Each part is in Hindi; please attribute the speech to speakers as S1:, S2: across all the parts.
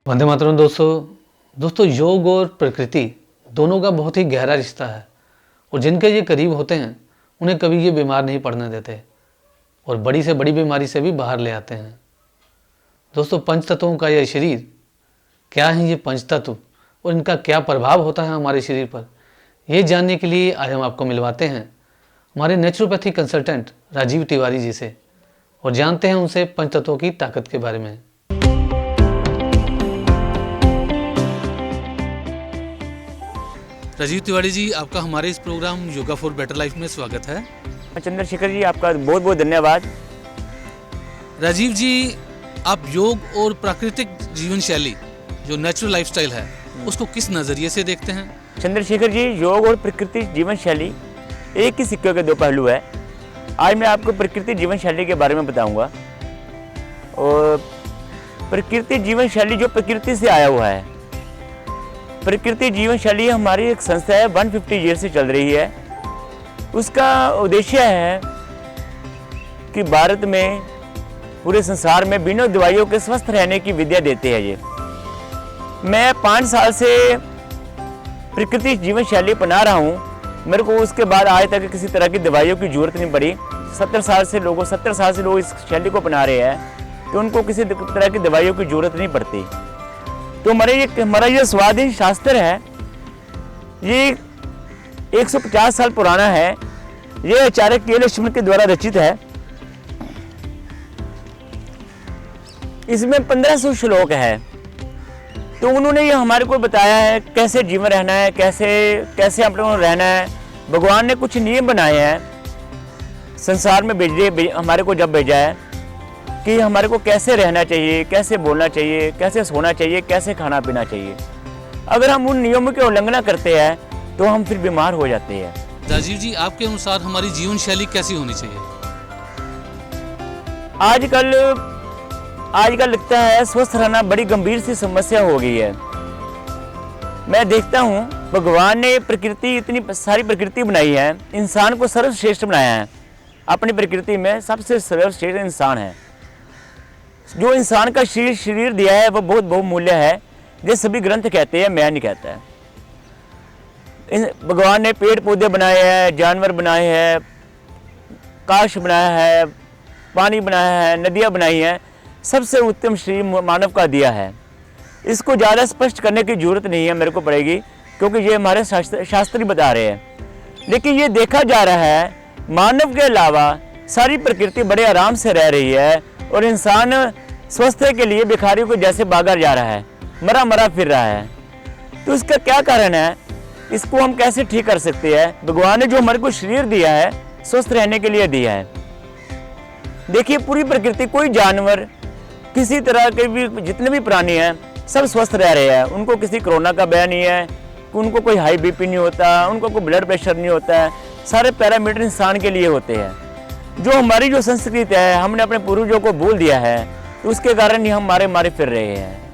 S1: वंदे मातरम दोस्तों योग और प्रकृति दोनों का बहुत ही गहरा रिश्ता है और जिनके ये करीब होते हैं उन्हें कभी ये बीमार नहीं पड़ने देते और बड़ी से बड़ी बीमारी से भी बाहर ले आते हैं। दोस्तों पंच तत्वों का यह शरीर, क्या है ये पंच तत्व और इनका क्या प्रभाव होता है हमारे शरीर पर, ये जानने के लिए आज हम आपको मिलवाते हैं हमारे नेचुरोपैथी कंसल्टेंट राजीव तिवारी जी से और जानते हैं उनसे पंच तत्वों की ताकत के बारे में। राजीव तिवारी जी, आपका हमारे इस program yoga for better life में स्वागत है।
S2: चंद्रशेखर जी, आपका बहुत बहुत धन्यवाद।
S1: राजीव जी, आप योग और प्राकृतिक जीवन शैली जो नेचुरल लाइफस्टाइल है उसको किस नज़रिए से देखते हैं?
S2: चंद्रशेखर जी, योग और प्रकृति जीवन शैली एक ही सिक्के के दो पहलू है। आज मैं आपको प्रकृति जीवन शैली के बारे में बताऊंगा। और प्रकृति जीवन शैली जो प्रकृति से आया हुआ है, प्रकृति जीवन शैली हमारी एक संस्था है, 150 ईयर से चल रही है। उसका उद्देश्य है कि भारत में, पूरे संसार में बिना दवाइयों के स्वस्थ रहने की विद्या देते हैं। ये मैं 5 साल से प्रकृति जीवन शैली अपना रहा हूँ। मेरे को उसके बाद आज तक किसी तरह की दवाइयों की जरूरत नहीं पड़ी। 70 साल से लोग इस शैली को अपना रहे हैं तो उनको किसी तरह की दवाइयों की जरूरत नहीं पड़ती। तो हमारा ये स्वाधीन शास्त्र है, ये 150 साल पुराना है। ये आचार्य केलक्ष्मण के द्वारा रचित है। इसमें 1500 श्लोक है। तो उन्होंने ये हमारे को बताया है कैसे जीवन रहना है, कैसे हम लोगों को रहना है। भगवान ने कुछ नियम बनाए हैं संसार में हमारे को जब भेजा है कि हमारे को कैसे रहना चाहिए, कैसे बोलना चाहिए, कैसे सोना चाहिए, कैसे खाना पीना चाहिए। अगर हम उन नियमों की उल्लंघना करते हैं तो हम फिर बीमार हो जाते हैं।
S1: राजीव जी, आपके अनुसार हमारी जीवन शैली कैसी होनी चाहिए?
S2: आजकल लगता है स्वस्थ रहना बड़ी गंभीर सी समस्या हो गई है। मैं देखता हूँ भगवान ने इतनी सारी प्रकृति बनाई है, इंसान को सर्वश्रेष्ठ बनाया है। अपनी प्रकृति में सबसे सर्वश्रेष्ठ इंसान है। जो इंसान का शरीर दिया है वो बहुत बहुमूल्य है। ये सभी ग्रंथ कहते हैं, मैं नहीं कहता है। भगवान ने पेड़ पौधे बनाए हैं, जानवर बनाए हैं, काश बनाया है, पानी बनाया है, नदियाँ बनाई हैं। सबसे उत्तम शरीर मानव का दिया है। इसको ज़्यादा स्पष्ट करने की जरूरत नहीं है मेरे को पड़ेगी, क्योंकि ये हमारे शास्त्री बता रहे हैं। लेकिन ये देखा जा रहा है मानव के अलावा सारी प्रकृति बड़े आराम से रह रही है और इंसान स्वस्थ के लिए भिखारियों को जैसे भागा जा रहा है, मरा फिर रहा है। तो इसका क्या कारण है? इसको हम कैसे ठीक कर सकते हैं? भगवान ने जो हमारे को शरीर दिया है स्वस्थ रहने के लिए दिया है। देखिए पूरी प्रकृति, कोई जानवर, किसी तरह के भी जितने भी प्राणी हैं सब स्वस्थ रह रहे हैं। उनको किसी कोरोना का भय नहीं है, उनको कोई हाई बीपी नहीं होता, उनको कोई ब्लड प्रेशर नहीं होता है। सारे पैरामीटर इंसान के लिए होते हैं। जो हमारी जो संस्कृति है, हमने अपने पूर्वजों को भूल दिया है, तो उसके कारण ही हम मारे फिर रहे हैं।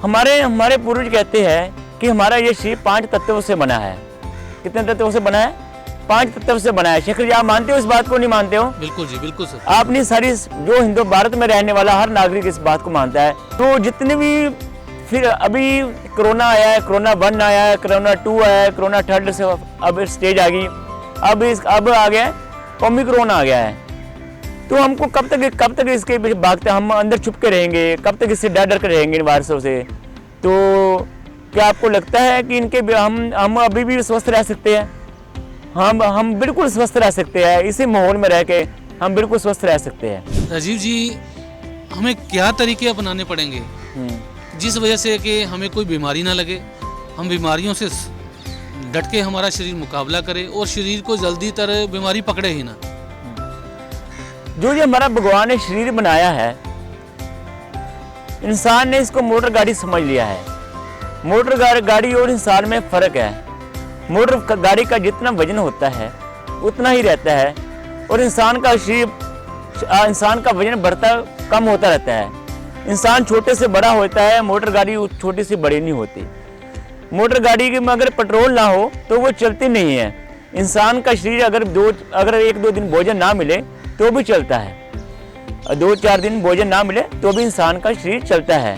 S2: हमारे पूर्वज कहते हैं कि हमारा ये शरीर 5 तत्वों से बना है। कितने तत्वों से बना है? 5 तत्व से बना है। शेखर जी, आप मानते हो इस बात को? नहीं मानते हो?
S1: बिल्कुल जी, बिल्कुल सर।
S2: आपने सारी जो हिंदू भारत में रहने वाला हर नागरिक इस बात को मानता है। तो जितने भी, फिर अभी कोरोना आया है, कोरोना 1 आया है, कोरोना 2 आया है, कोरोना 3 से अब स्टेज आ गई, अब आ गया है ओमिक्रॉन आ गया है। तो हमको कब तक इसके पीछे भागते, हम अंदर छुप के रहेंगे? कब तक इससे डर कर रहेंगे इन वायरसों से? तो क्या आपको लगता है कि इनके हम अभी भी स्वस्थ रह सकते हैं? हम बिल्कुल स्वस्थ रह सकते हैं। इसी माहौल में रह के हम बिल्कुल स्वस्थ रह सकते हैं।
S1: राजीव जी, हमें क्या तरीके अपनाने पड़ेंगे जिस वजह से कि हमें कोई बीमारी ना लगे, हम बीमारियों से डट के हमारा शरीर मुकाबला करे और शरीर को जल्दी तरह बीमारी पकड़े ही ना?
S2: जो ये हमारा भगवान ने शरीर बनाया है, इंसान ने इसको मोटर गाड़ी समझ लिया है। मोटर गाड़ी और इंसान में फर्क है। मोटर गाड़ी का जितना वजन होता है उतना ही रहता है और इंसान का वजन बढ़ता कम होता रहता है। इंसान छोटे से बड़ा होता है, मोटर गाड़ी छोटी से बड़ी नहीं होती। मोटर गाड़ी में अगर पेट्रोल ना हो तो वो चलती नहीं है। इंसान का शरीर अगर 1-2 दिन भोजन ना मिले तो भी चलता है। 2-4 दिन भोजन ना मिले तो भी इंसान का शरीर चलता है।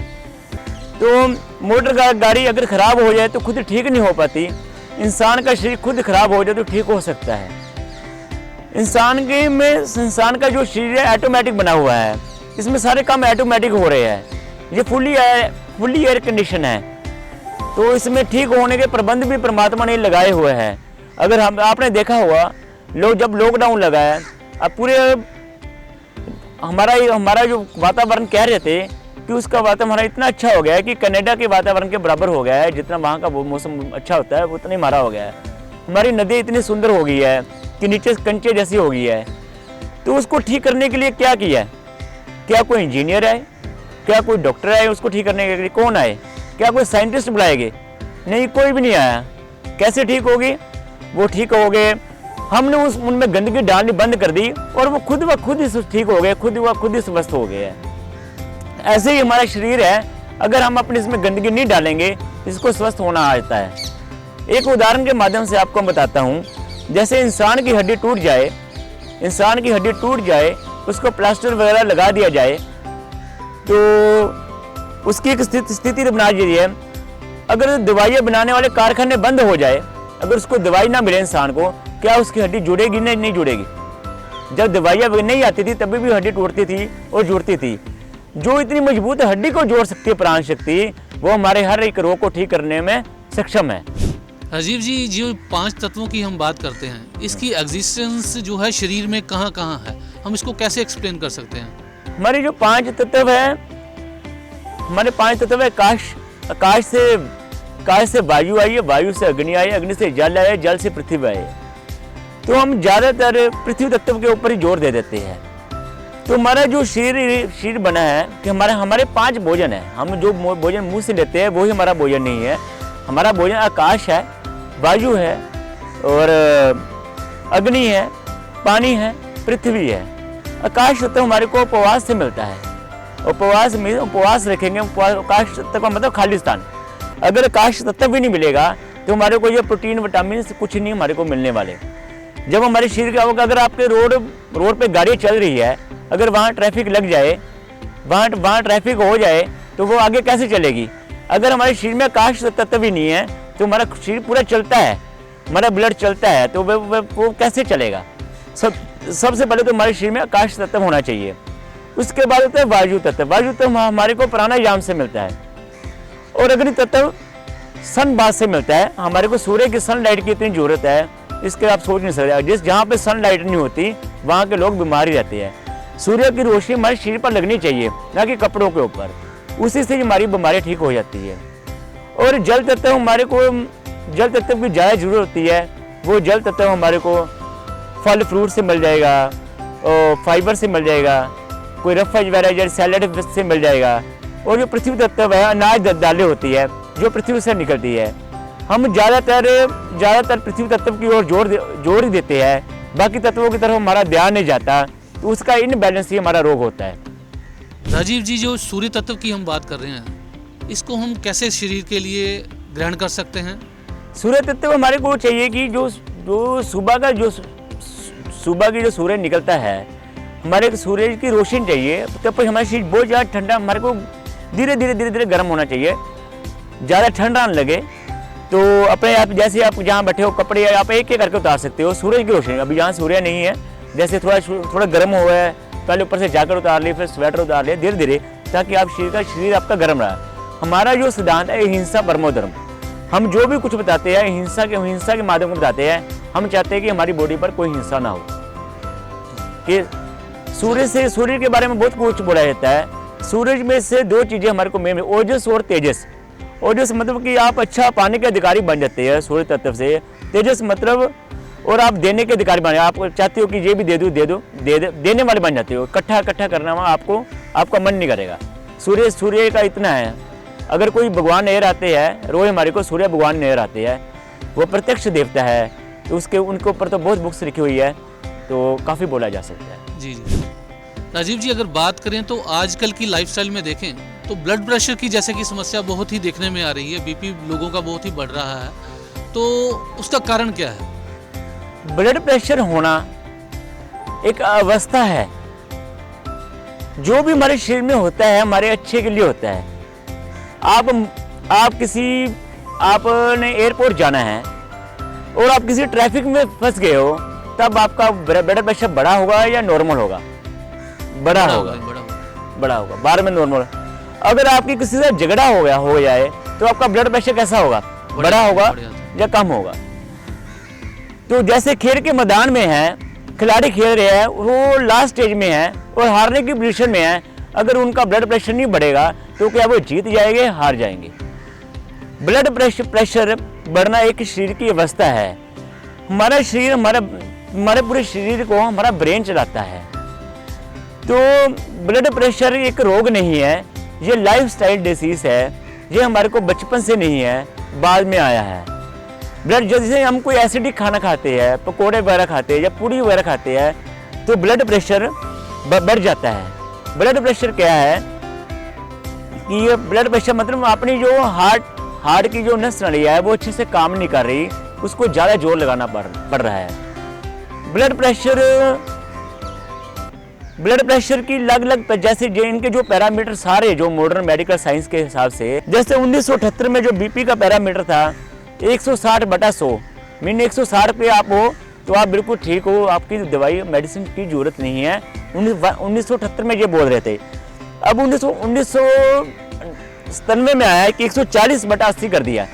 S2: तो मोटर गाड़ी अगर ख़राब हो जाए तो खुद ठीक नहीं हो पाती, इंसान का शरीर खुद ख़राब हो जाए तो ठीक हो सकता है। इंसान का जो शरीर है ऑटोमेटिक बना हुआ है, इसमें सारे काम ऑटोमेटिक हो रहे हैं। ये फुली एयर कंडीशन है, तो इसमें ठीक होने के प्रबंध भी परमात्मा ने लगाए हुए हैं। अगर आपने देखा हुआ लोग जब लॉकडाउन लगा है, अब पूरे हमारा जो वातावरण कह रहे थे कि उसका वातावरण इतना अच्छा हो गया है कि कनाडा के वातावरण के बराबर हो गया है। जितना वहाँ का वो मौसम अच्छा होता है उतना ही हमारा हो गया है। हमारी नदी इतनी सुंदर हो गई है कि नीचे कंचे जैसी हो गई है। तो उसको ठीक करने के लिए क्या किया है? क्या कोई इंजीनियर आए? क्या कोई डॉक्टर आए उसको ठीक करने के लिए? कौन आए? क्या कोई साइंटिस्ट बुलाएंगे? नहीं, कोई भी नहीं आया। कैसे ठीक होगी? वो ठीक हो गए, हमने उनमें गंदगी डालनी बंद कर दी और वो खुद ब खुद ही ठीक हो गए, खुद ही स्वस्थ हो गए हैं। ऐसे ही हमारा शरीर है, अगर हम अपने इसमें गंदगी नहीं डालेंगे इसको स्वस्थ होना आता है। एक उदाहरण के माध्यम से आपको बताता हूँ। जैसे इंसान की हड्डी टूट जाए, उसको प्लास्टर वगैरह लगा दिया जाए तो उसकी एक स्थिति बना दी है। अगर दवाइयाँ बनाने वाले कारखाने बंद हो जाए, अगर उसको दवाई ना मिले इंसान को, क्या उसकी हड्डी जुड़ेगी? नहीं जुड़ेगी। जब दवाइयाँ नहीं आती थी तभी भी हड्डी टूटती थी और जुड़ती थी। जो इतनी मजबूत हड्डी को जोड़ सकती है प्राण शक्ति, वो हमारे हर एक रोग को ठीक करने में सक्षम है।
S1: राजीव जी, जो 5 तत्वों की हम बात करते हैं, इसकी एग्जिस्टेंस जो है शरीर में कहाँ कहाँ है, हम इसको कैसे एक्सप्लेन कर सकते हैं?
S2: हमारे जो 5 तत्व है, हमारे 5 तत्व है आकाश से वायु आई है, वायु से अग्नि आई, अग्नि से जल आए, जल से पृथ्वी आई। तो हम ज़्यादातर पृथ्वी तत्व के ऊपर ही जोर दे देते हैं। तो हमारा जो शरीर बना है कि हमारे 5 भोजन है। हम जो भोजन मुंह से लेते हैं वही हमारा भोजन नहीं है। हमारा भोजन आकाश है, वायु है और अग्नि है, पानी है, पृथ्वी है। आकाश तत्व हमारे को उपवास से मिलता है। उपवास रखेंगे, आकाश तत्व का मतलब खाली स्थान। अगर आकाश तत्व भी नहीं मिलेगा तो हमारे को ये प्रोटीन विटामिन कुछ नहीं हमारे को मिलने वाले। जब हमारे शरीर का होगा, अगर आपके रोड पे गाड़ी चल रही है, अगर वहाँ ट्रैफिक लग जाए, वहाँ ट्रैफिक हो जाए तो वो आगे कैसे चलेगी? अगर हमारे शरीर में आकाश तत्व भी नहीं है तो हमारा शरीर पूरा चलता है, हमारा ब्लड चलता है, तो वो कैसे चलेगा? सबसे पहले तो हमारे शरीर में आकाश तत्व होना चाहिए। उसके बाद होता है वायु तत्व। वायु तत्व हमारे को प्राणायाम से मिलता है। और अग्नि तत्व सनबाथ से मिलता है। हमारे को सूर्य की सनलाइट की इतनी जरूरत है, इसके आप सोच नहीं सकते। जहाँ पे सनलाइट नहीं होती वहाँ के लोग बीमार ही रहते हैं। सूर्य की रोशनी हमारे शरीर पर लगनी चाहिए, ना कि कपड़ों के ऊपर। उसी से हमारी बीमारी ठीक हो जाती है। और जल तत्व हमारे को, जल तत्व की ज़्यादा जरूरत होती है। वो जल तत्व हमारे को फल फ्रूट से मिल जाएगा और फाइबर से मिल जाएगा, कोई रफज वगैरह जैसे सैलड से मिल जाएगा। और जो पृथ्वी तत्व है, अनाज दालें होती है जो पृथ्वी से निकलती है। हम ज़्यादातर पृथ्वी तत्व की ओर जोर ही देते हैं, बाकी तत्वों की तरफ हमारा ध्यान नहीं जाता, तो उसका इनबैलेंस ही हमारा रोग होता है।
S1: राजीव जी, जो सूर्य तत्व की हम बात कर रहे हैं, इसको हम कैसे शरीर के लिए ग्रहण कर सकते हैं?
S2: सूर्य तत्व हमारे को चाहिए कि जो सुबह की जो सूर्य निकलता है, हमारे को सूर्य की रोशनी चाहिए। तब पर हमारा शरीर बहुत ज़्यादा ठंडा, हमारे को धीरे धीरे गर्म होना चाहिए। ज़्यादा ठंडा न लगे तो अपने आप, जैसे आप जहाँ बैठे हो कपड़े आप एक करके उतार सकते हो। सूरज की रोशनी, अभी जहाँ सूर्य नहीं है, जैसे थोड़ा गर्म हुआ है, पहले ऊपर से जैकेट उतार ली, फिर स्वेटर उतार लिया धीरे धीरे, ताकि आप शरीर आपका गर्म रहा। हमारा जो सिद्धांत है हिंसा परमो धर्म। हम जो भी कुछ बताते हैं हिंसा के माध्यम से बताते हैं। हम चाहते हैं कि हमारी बॉडी पर कोई हिंसा ना हो। कि सूर्य के बारे में बहुत कुछ बोला जाता है। सूरज में से 2 चीज़ें हमारे को मेन, ओजस और तेजस। ओजस मतलब कि आप अच्छा पाने के अधिकारी बन जाते हैं सूर्य तत्व से। तेजस मतलब, और आप देने के अधिकारी बन, आप चाहते हो कि ये भी दे देने वाले बन जाते हो। इकट्ठा करना आपका मन नहीं करेगा। सूर्य का इतना है, अगर कोई भगवान नजर आते हैं, रोज हमारे को सूर्य भगवान नजर आते हैं, वो प्रत्यक्ष देवता है, तो उनके ऊपर तो बहुत बुक्स लिखी हुई है, तो काफ़ी बोला जा सकता है।
S1: जी। राजीव जी, अगर बात करें तो आजकल की लाइफस्टाइल में देखें तो ब्लड प्रेशर की जैसे कि समस्या बहुत ही देखने में आ रही है। बीपी लोगों का बहुत ही बढ़ रहा है, तो उसका कारण क्या है?
S2: ब्लड प्रेशर होना एक अवस्था है। जो भी हमारे शरीर में होता है हमारे अच्छे के लिए होता है। आपने एयरपोर्ट जाना है और आप किसी ट्रैफिक में फंस गए हो, तब आपका ब्लड प्रेशर बड़ा होगा या नॉर्मल होगा? बड़ा होगा, बार में नॉर्मल। अगर आपकी किसी से झगड़ा हो जाए तो आपका ब्लड प्रेशर कैसा होगा? बड़ा होगा या कम होगा? तो जैसे खेल के मैदान में है, खिलाड़ी खेल रहे हैं, वो लास्ट स्टेज में है और हारने की पोजीशन में है, अगर उनका ब्लड प्रेशर नहीं बढ़ेगा तो क्या वो जीत जाएंगे, हार जाएंगे? ब्लड प्रेशर बढ़ना एक शरीर की अवस्था है। हमारा शरीर हमारे पूरे शरीर को हमारा ब्रेन चलाता है। तो ब्लड प्रेशर एक रोग नहीं है, ये लाइफस्टाइल डिसीज है। ये हमारे को बचपन से नहीं है, बाद में आया है। ब्लड जैसे हम कोई एसिडिक खाना खाते हैं, पकोड़े वगैरह खाते हैं या पूड़ी वगैरह खाते हैं, तो ब्लड प्रेशर बढ़ जाता है। ब्लड प्रेशर क्या है कि ये ब्लड प्रेशर मतलब अपनी जो हार्ट की जो नस नली है वो अच्छे से काम नहीं कर रही, उसको ज़्यादा जोर लगाना पड़ रहा है। ब्लड प्रेशर की अलग जैसे इनके जो पैरामीटर सारे जो मॉडर्न मेडिकल साइंस के हिसाब से, जैसे 1978 में जो बीपी का पैरामीटर था 160/100, मीन 160 पे आप हो तो आप बिल्कुल ठीक हो, आपकी दवाई मेडिसिन की जरूरत नहीं है। 1978 में ये बोल रहे थे। अब 1997 में आया है कि 140/80 कर दिया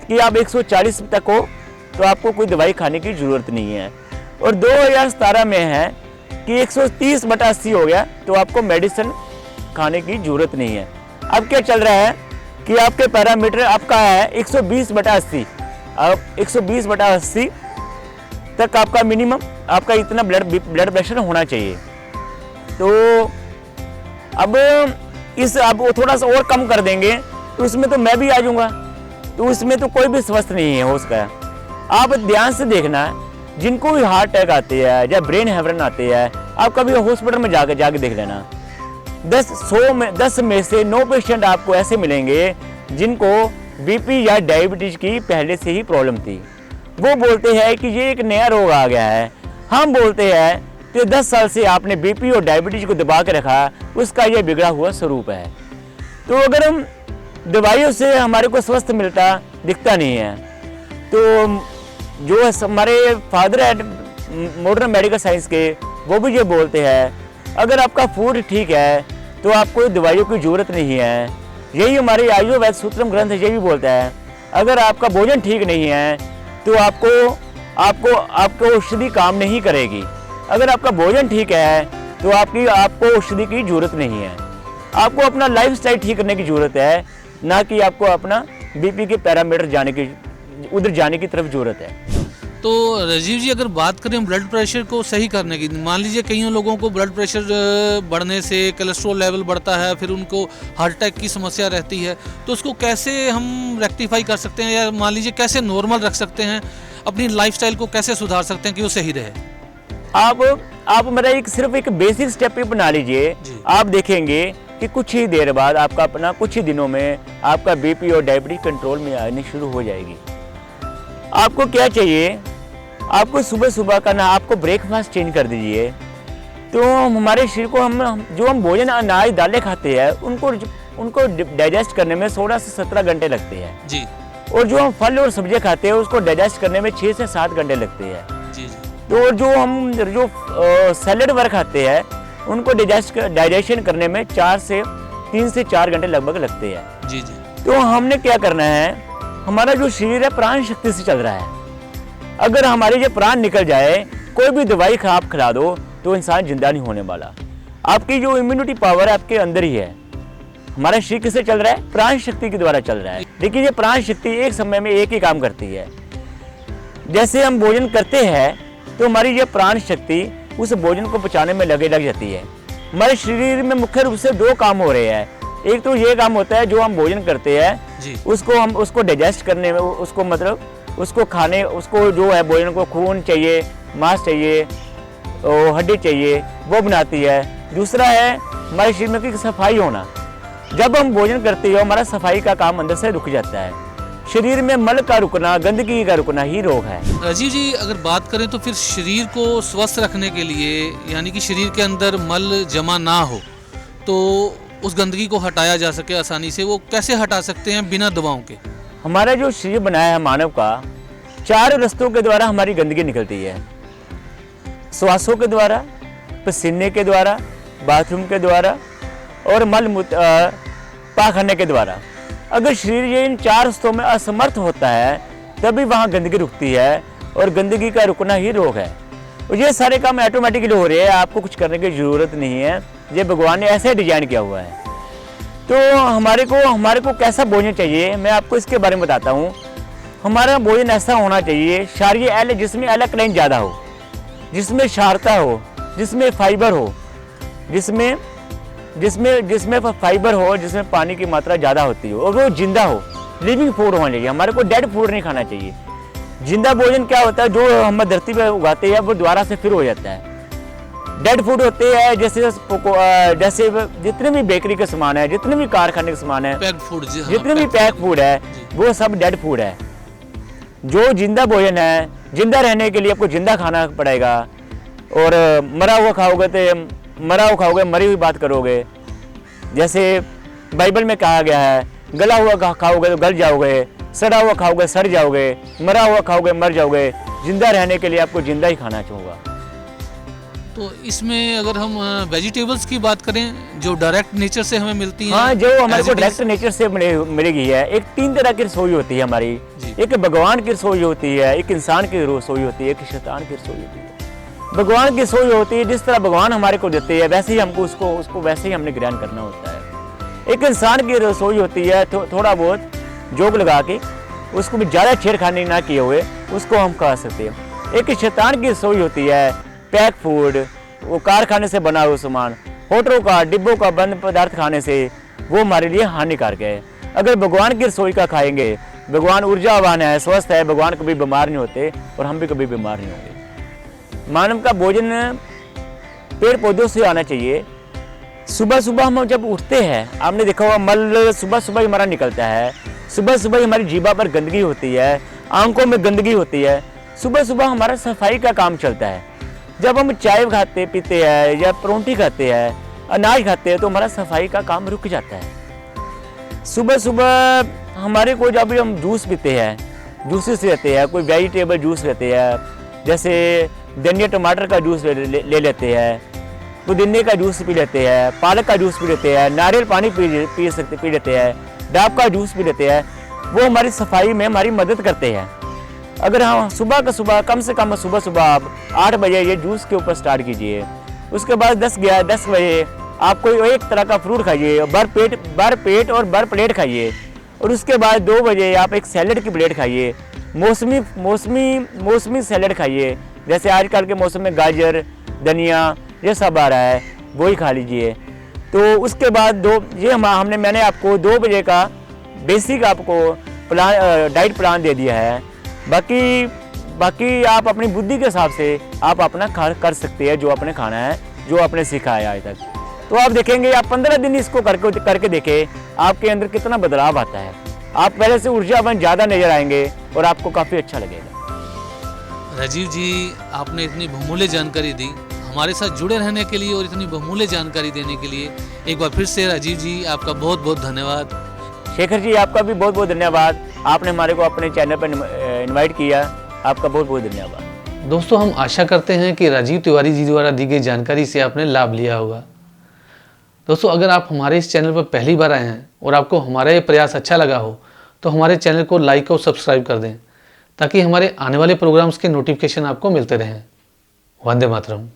S2: कि आप 140 तक हो तो आपको कोई दवाई खाने की जरूरत नहीं है। और 2017 में है कि 130/80 हो गया तो आपको मेडिसिन खाने की जरूरत नहीं है। अब क्या चल रहा है कि आपके पैरामीटर आपका है 120/80। अब 120/80 तक आपका मिनिमम आपका इतना ब्लड प्रेशर होना चाहिए। तो अब वो थोड़ा सा और कम कर देंगे तो उसमें तो मैं भी आ जाऊंगा, तो उसमें तो कोई भी स्वस्थ नहीं है हो उसका। आप ध्यान से देखना, जिनको भी हार्ट अटैक आते हैं या ब्रेन हेमरेज आते हैं, आप कभी हॉस्पिटल में जाके देख लेना। 10 में से 9 पेशेंट आपको ऐसे मिलेंगे जिनको बीपी या डायबिटीज की पहले से ही प्रॉब्लम थी। वो बोलते हैं कि ये एक नया रोग आ गया है। हम बोलते हैं कि 10 साल से आपने बीपी और डायबिटीज को दबा के रखा, उसका ये बिगड़ा हुआ स्वरूप है। तो अगर हम दवाइयों से हमारे को स्वस्थ मिलता दिखता नहीं है, तो जो हमारे फादर है मॉडर्न मेडिकल साइंस के, वो भी ये बोलते हैं अगर आपका फूड ठीक है तो आपको दवाइयों की जरूरत नहीं है। यही हमारे आयुर्वेद सूत्रम ग्रंथ ये भी बोलता है अगर आपका भोजन ठीक नहीं है तो आपको औषधि काम नहीं करेगी। अगर आपका भोजन ठीक है तो आपको औषधि की जरूरत नहीं है। आपको अपना लाइफस्टाइल ठीक करने की जरूरत है, ना कि आपको अपना बीपी के पैरामीटर उधर जाने की तरफ जरूरत है।
S1: तो राजीव जी, अगर बात करें ब्लड प्रेशर को सही करने की, मान लीजिए कई लोगों को ब्लड प्रेशर बढ़ने से कोलेस्ट्रॉल लेवल बढ़ता है, फिर उनको हार्ट अटैक की समस्या रहती है, तो उसको कैसे हम रेक्टिफाई कर सकते हैं, या मान लीजिए कैसे नॉर्मल रख सकते हैं, अपनी लाइफस्टाइल को कैसे सुधार सकते हैं कि वो सही रहे?
S2: आप मेरा सिर्फ एक बेसिक स्टेप ही बना लीजिए। आप देखेंगे कि कुछ ही देर बाद कुछ ही दिनों में आपका बीपी और डायबिटीज कंट्रोल में आनी शुरू हो जाएगी। आपको क्या चाहिए, आपको सुबह का ना आपको ब्रेकफास्ट चेंज कर दीजिए। तो हमारे शरीर को हम भोजन अनाज दालें खाते हैं उनको डाइजेस्ट करने में 16 से 17 घंटे लगते हैं जी। और जो हम फल और सब्जियां खाते हैं उसको डाइजेस्ट करने में 6 से 7 घंटे लगते हैं जी। तो जो सैलेड वर्क खाते हैं उनको डाइजेशन करने में 3 से 4 घंटे लगभग लगते हैं जी। तो हमने क्या करना है, हमारा जो शरीर है प्राण शक्ति से चल रहा है। अगर हमारे ये प्राण निकल जाए, कोई भी दवाई आप खिला दो तो इंसान जिंदा नहीं होने वाला। आपकी जो इम्यूनिटी पावर है आपके अंदर ही है। हमारा शरीर किससे चल रहा है? प्राण शक्ति के द्वारा चल रहा है। लेकिन ये प्राण शक्ति एक समय में एक ही काम करती है। जैसे हम भोजन करते हैं तो हमारी ये प्राण शक्ति उस भोजन को पचाने में लग जाती है। हमारे शरीर में मुख्य रूप से 2 काम हो रहे हैं। एक तो ये काम होता है जो हम भोजन करते हैं उसको डाइजेस्ट करने में, उसको जो है भोजन को खून चाहिए, मांस चाहिए, हड्डी चाहिए, वो बनाती है। दूसरा है हमारे शरीर में की सफाई होना। जब हम भोजन करते हैं हमारा सफाई का काम अंदर से रुक जाता है। शरीर में मल का रुकना, गंदगी का रुकना ही रोग है।
S1: राजीव जी, अगर बात करें तो फिर शरीर को स्वस्थ रखने के लिए, यानी कि शरीर के अंदर मल जमा ना हो, तो उस गंदगी को हटाया जा सके आसानी से, वो कैसे हटा सकते हैं बिना दवाओं के?
S2: हमारा जो शरीर बनाया है मानव का, 4 रस्तों के द्वारा हमारी गंदगी निकलती है। श्वासों के द्वारा, पसीने के द्वारा, बाथरूम के द्वारा और पाखने के द्वारा। अगर शरीर ये इन 4 रस्तों में असमर्थ होता है तभी वहाँ गंदगी रुकती है, और गंदगी का रुकना ही रोग है। और ये सारे काम ऑटोमेटिकली हो रहे हैं, आपको कुछ करने की ज़रूरत नहीं है, ये भगवान ने ऐसे डिजाइन किया हुआ है। तो हमारे को कैसा भोजन चाहिए, मैं आपको इसके बारे में बताता हूँ। हमारा भोजन ऐसा होना चाहिए क्षारीय एल, जिसमें एल्कलाइन ज़्यादा हो, जिसमें क्षारता हो, जिसमें फाइबर हो, जिसमें फाइबर हो, जिसमें पानी की मात्रा ज़्यादा होती हो, और वो जिंदा हो, लिविंग फूड होना चाहिए। हमारे को डेड फूड नहीं खाना चाहिए। जिंदा भोजन क्या होता है, जो हम धरती पर उगाते हैं वो दोबारा से फिर हो जाता है। डेड फूड होते हैं जैसे जितने भी बेकरी के सामान है, जितने भी कारखाने के सामान है, जितने भी पैक फूड है, वो सब डेड फूड है। जो जिंदा भोजन है, जिंदा रहने के लिए आपको जिंदा खाना पड़ेगा, और मरा हुआ खाओगे तो मरा हुआ खाओगे, मरी हुई बात करोगे। जैसे बाइबल में कहा गया है, गला हुआ खाओगे तो गल जाओगे, सड़ा हुआ खाओगे सड़ जाओगे, मरा हुआ खाओगे मर जाओगे। जिंदा रहने के लिए आपको जिंदा ही खाना होगा।
S1: तो इसमें अगर हम वेजिटेबल्स की बात करें जो डायरेक्ट नेचर से हमें मिलती हैं,
S2: हाँ, जो हमारे को डायरेक्ट नेचर से मिलेगी है। एक 3 तरह की रसोई होती है हमारी। एक भगवान की रसोई होती है, एक इंसान की रसोई होती है, एक शैतान की रसोई होती है। भगवान की रसोई होती है, जिस तरह भगवान हमारे को देते हैं वैसे ही हमको उसको वैसे ही हमने ग्रहण करना होता है। एक इंसान की रसोई होती है, थोड़ा बहुत जोग लगा के, उसको भी ज़्यादा छेड़खानी ना किए हुए उसको हम खा सकते हैं। एक शैतान की रसोई होती है, पैक फूड, वो कारखाने से बना हुआ सामान, होटलों का, डिब्बों का बंद पदार्थ खाने से, वो हमारे लिए हानिकारक है। अगर भगवान की रसोई का खाएंगे, भगवान ऊर्जावान है, स्वस्थ है, भगवान कभी बीमार नहीं होते और हम भी कभी बीमार नहीं होंगे। मानव का भोजन पेड़ पौधों से आना चाहिए। सुबह सुबह हम जब उठते हैं, आपने देखा होगा मल सुबह सुबह हमारा निकलता है, सुबह सुबह हमारी जीभा पर गंदगी होती है, आंखों में गंदगी होती है। सुबह सुबह हमारा सफाई का काम चलता है। जब हम चाय खाते पीते हैं या परोंठी खाते हैं, अनाज खाते हैं, तो हमारा सफाई का काम रुक जाता है। सुबह सुबह हमारे को जब हम जूस पीते हैं, जूसेस रहते हैं, कोई वेजिटेबल जूस रहते हैं, जैसे धनिया टमाटर का जूस ले लेते हैं, पुदीने का जूस पी लेते हैं, पालक का जूस पी लेते हैं, नारियल पानी पी लेते हैं, डाब का जूस पी लेते हैं। वो हमारी सफाई में हमारी मदद करते हैं। अगर हम सुबह कम से कम सुबह आप 8 बजे ये जूस के ऊपर स्टार्ट कीजिए। उसके बाद 10 बजे आप कोई एक तरह का फ्रूट खाइए, भर पेट और भर प्लेट खाइए। और उसके बाद 2 बजे आप एक सैलड की प्लेट खाइए, मौसमी सैलड खाइए। जैसे आजकल के मौसम में गाजर, धनिया ये सब आ रहा है, वो ही खा लीजिए। तो उसके बाद मैंने आपको 2 बजे का बेसिक आपको डाइट प्लान दे दिया है। बाकी आप अपनी बुद्धि के हिसाब से आप अपना कर सकते हैं, जो आपने खाना है, जो आपने सीखा है आज तक। तो आप देखेंगे, आप 15 दिन इसको करके देखें, आपके अंदर कितना बदलाव आता है। आप पहले से ऊर्जावान ज़्यादा नजर आएंगे और आपको काफ़ी अच्छा लगेगा।
S1: राजीव जी, आपने इतनी बहुमूल्य जानकारी दी, हमारे साथ जुड़े रहने के लिए और इतनी बहुमूल्य जानकारी देने के लिए एक बार फिर से राजीव जी आपका बहुत बहुत धन्यवाद।
S2: शेखर जी, आपका भी बहुत बहुत धन्यवाद। आपने हमारे को अपने चैनल पर इनवाइट किया, आपका बहुत बहुत धन्यवाद।
S1: दोस्तों, हम आशा करते हैं कि राजीव तिवारी जी द्वारा दी गई जानकारी से आपने लाभ लिया होगा। दोस्तों, अगर आप हमारे इस चैनल पर पहली बार आए हैं और आपको हमारा ये प्रयास अच्छा लगा हो तो हमारे चैनल को लाइक और सब्सक्राइब कर दें, ताकि हमारे आने वाले प्रोग्राम्स के नोटिफिकेशन आपको मिलते रहें। वंदे मातरम।